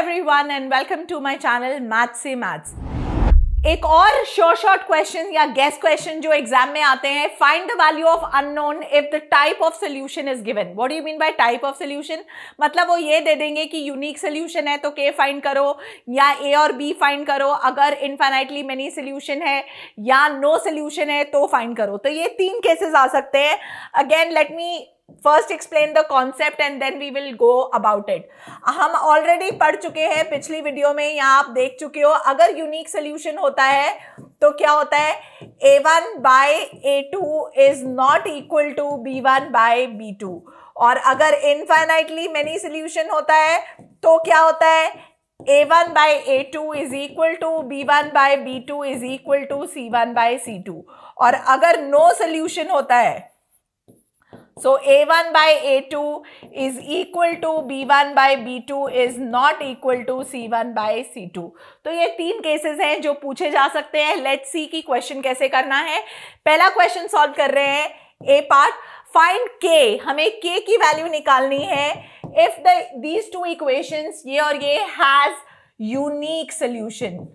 everyone and welcome to my channel Maths से Maths। एक और शॉर्ट क्वेश्चन या गेस क्वेश्चन जो एग्जाम में आते हैं, find the value of unknown if the type of solution is given. What do you mean by type of solution? मतलब वो ये दे देंगे कि यूनिक सोल्यूशन है तो के फाइंड करो या ए और बी फाइंड करो, अगर इनफाइनाइटली मेनी सोल्यूशन है या नो सोल्यूशन है तो फाइंड करो। तो ये तीन केसेस आ सकते हैं। Again let me first explain the concept and then we will go about it. हम ऑलरेडी पढ़ चुके हैं पिछली वीडियो में, या आप देख चुके हो। अगर यूनिक सोल्यूशन होता है तो क्या होता है, a1 by a2 is not equal to b1 by b2। और अगर इनफाइनाइटली मेनी सोल्यूशन होता है तो क्या होता है, a1 by a2 is equal to b1 by b2 is equal to c1 by c2। और अगर नो सोल्यूशन होता है so a1 by a2 is equal to b1 by b2 is not equal to c1 by c2। तो ये तीन cases हैं जो पूछे जा सकते हैं। लेट्स सी कि क्वेश्चन कैसे करना है। पहला क्वेश्चन सॉल्व कर रहे हैं, ए पार्ट। फाइंड के, हमें के की वैल्यू निकालनी है इफ दीज टू इक्वेशंस, ये और ये, हैज यूनिक सोल्यूशन।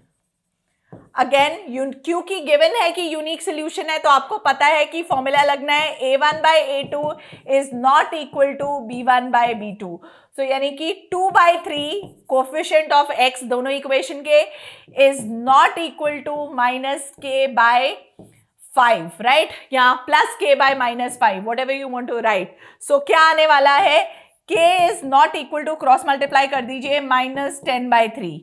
अगेन क्योंकि गिवन है कि यूनिक सोल्यूशन है तो आपको पता है कि फॉर्मूला लगना है a1 by a2 is not equal to b1 by b2। So यानी कि 2/3 कोफिशिएंट ऑफ x दोनों इक्वेशन के is not equal to -k/5, right, या +k/-5, whatever you want to write. So क्या आने वाला है, k is not equal to, cross multiply कर दीजिए, -10/3।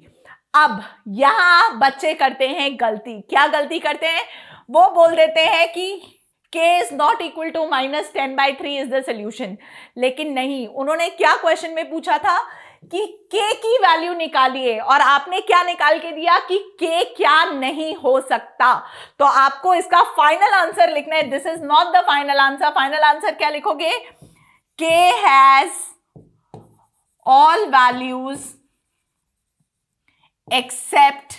अब यहां बच्चे करते हैं गलती। क्या गलती करते हैं, वो बोल देते हैं कि k is not equal to -10/3 is the solution. लेकिन नहीं, उन्होंने क्या क्वेश्चन में पूछा था कि k की वैल्यू निकालिए, और आपने क्या निकाल के दिया कि k क्या नहीं हो सकता। तो आपको इसका फाइनल आंसर लिखना है। This is not the final answer. Final answer क्या लिखोगे, k has all values except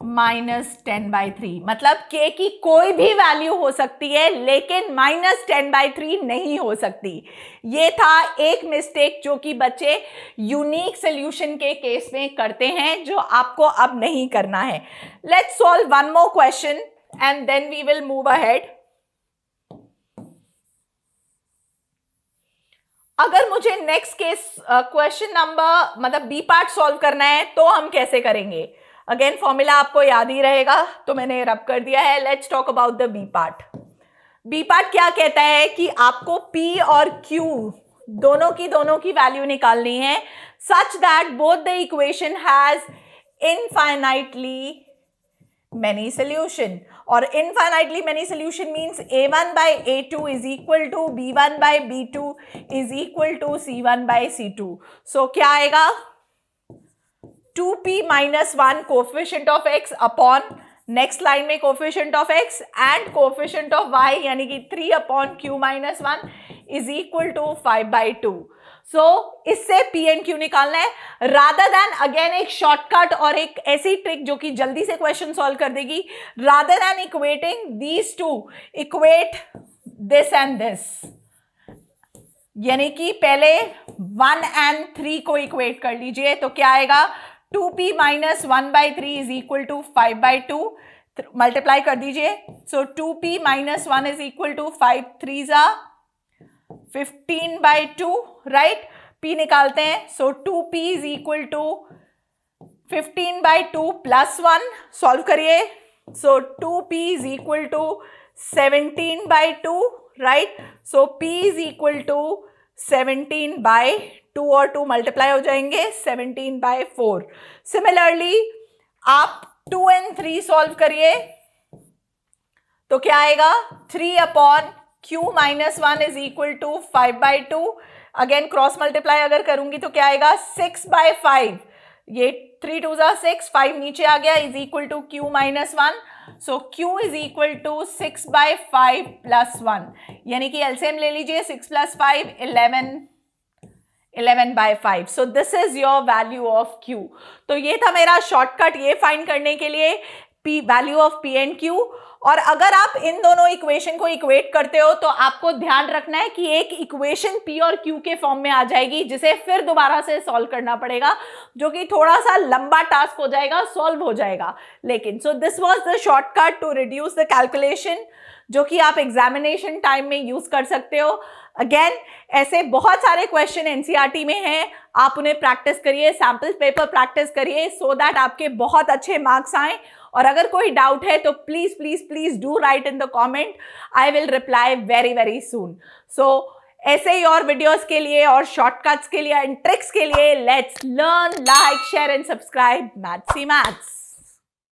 -10/3। मतलब k की कोई भी वैल्यू हो सकती है लेकिन -10/3 नहीं हो सकती। ये था एक मिस्टेक जो कि बच्चे यूनिक सोल्यूशन के केस में करते हैं, जो आपको अब नहीं करना है। Let's solve one more question and then we will move ahead. अगर मुझे नेक्स्ट केस क्वेश्चन नंबर मतलब बी पार्ट सॉल्व करना है तो हम कैसे करेंगे। अगेन फॉर्मूला आपको याद ही रहेगा तो मैंने रब कर दिया है। Let's talk about the B part. B part क्या कहता है कि आपको p और q दोनों की वैल्यू निकालनी है such that both the equation has infinitely many solution। और infinitely many solution means a1 by a2 is equal to b1 by b2 is equal to c1 by c2। so क्या आएगा, 2p minus 1 coefficient of x upon next line में coefficient of x and coefficient of y यानी कि 3/q minus 1 is equal to 5/2। सो इससे p and q निकालना है। Rather than, again एक shortcut और एक ऐसी ट्रिक जो कि जल्दी से क्वेश्चन सॉल्व कर देगी। Rather than equating these two, equate this and this, यानी कि पहले 1 and 3 को इक्वेट कर लीजिए। तो क्या आएगा, 2p minus 1/3 is equal to 5/2। Multiply कर दीजिए। सो 2p minus 1 is equal to 5 3s are 15/2, right. p निकालते हैं। सो 2p is equal to 15/2 plus 1, solve करिए। सो 2p is equal to 17/2, right. So p is equal to 17/2 और 2 multiply हो जाएंगे 17/4। Similarly आप 2 and 3 solve करिए तो क्या आएगा, 3/q minus 1 is equal to 5/2। Again cross multiply अगर करूंगी तो क्या आएगा, 6/5। ये 3 2s are 6, 5 नीचे आ गया, is equal to q minus 1। So q is equal to 6/5 plus 1, यानी कि एलसीएम ले लीजिए, 6 plus 5 11/5। So this is your value of q। तो ये था मेरा शॉर्टकट ये फाइंड करने के लिए value of P and Q. और अगर आप इन दोनों इक्वेशन को इक्वेट करते हो तो आपको ध्यान रखना है कि एक इक्वेशन पी और क्यू के फॉर्म में आ जाएगी, जिसे फिर दोबारा से सॉल्व करना पड़ेगा, जो कि थोड़ा सा लंबा टास्क हो जाएगा, सॉल्व हो जाएगा लेकिन। So this was the shortcut to reduce the calculation, जो कि आप एग्जामिनेशन टाइम में यूज कर सकते हो। अगेन, ऐसे बहुत सारे क्वेश्चन एनसीईआरटी में हैं, आप उन्हें प्रैक्टिस करिए, सैम्पल पेपर प्रैक्टिस करिए, सो दैट आपके बहुत अच्छे मार्क्स आए। और अगर कोई डाउट है तो please please please do write in the comment, I will reply very very soon. So ऐसे ही और वीडियोस के लिए और शॉर्टकट्स के लिए एंड ट्रिक्स के लिए let's learn, like, share and subscribe मैथ्सी मैथ्स।